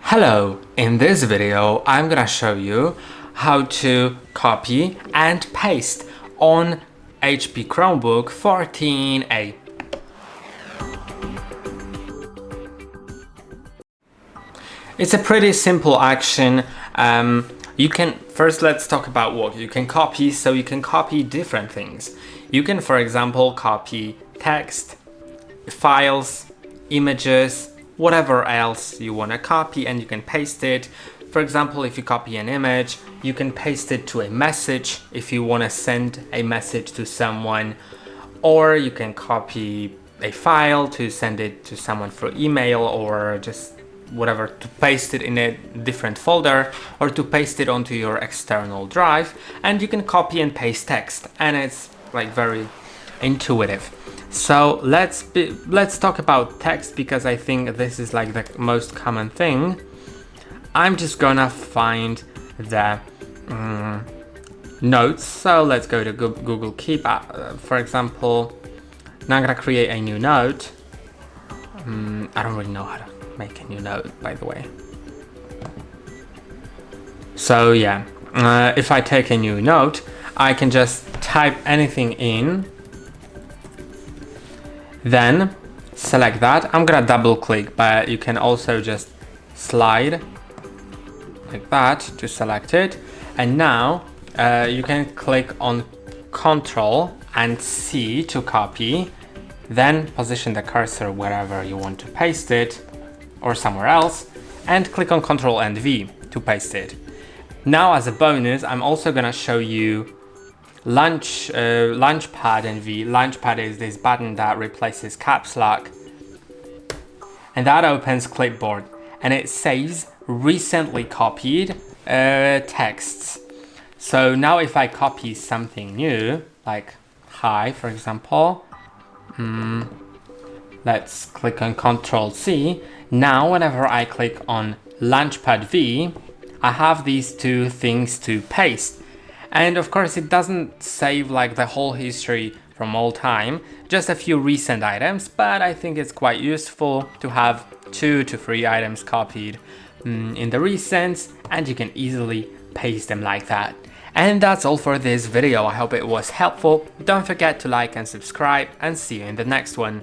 Hello, in this video I'm gonna show you how to copy and paste on HP Chromebook 14A. It's a pretty simple action. Let's talk about what you can copy. So you can copy different things. You can, for example, copy text, files, images, whatever else you want to copy, and you can paste it. For example, if you copy an image, you can paste it to a message if you want to send a message to someone, or you can copy a file to send it to someone for email, or just whatever, to paste it in a different folder, or to paste it onto your external drive. And you can copy and paste text, and it's like very intuitive. So let's talk about text, because I think this is like the most common thing. I'm just gonna find the notes. So let's go to Google Keep. For example, now I'm gonna create a new note. I don't really know how to make a new note, by the way. So yeah, if I take a new note, I can just type anything in. Then select that. I'm gonna double click, but you can also just slide like that to select it. And now you can click on Ctrl+C to copy, then position the cursor wherever you want to paste it or somewhere else, and click on Ctrl+V to paste it. Now, as a bonus, I'm also gonna show you Launchpad and V. Launchpad is this button that replaces caps lock, and that opens clipboard, and it saves recently copied texts. So now if I copy something new, like hi, for example, let's click on Ctrl+C. Now whenever I click on Launchpad V, I have these two things to paste. And of course, it doesn't save like the whole history from all time, just a few recent items, but I think it's quite useful to have 2 to 3 items copied in the recents, and you can easily paste them like that. And that's all for this video. I hope it was helpful. Don't forget to like and subscribe, and see you in the next one.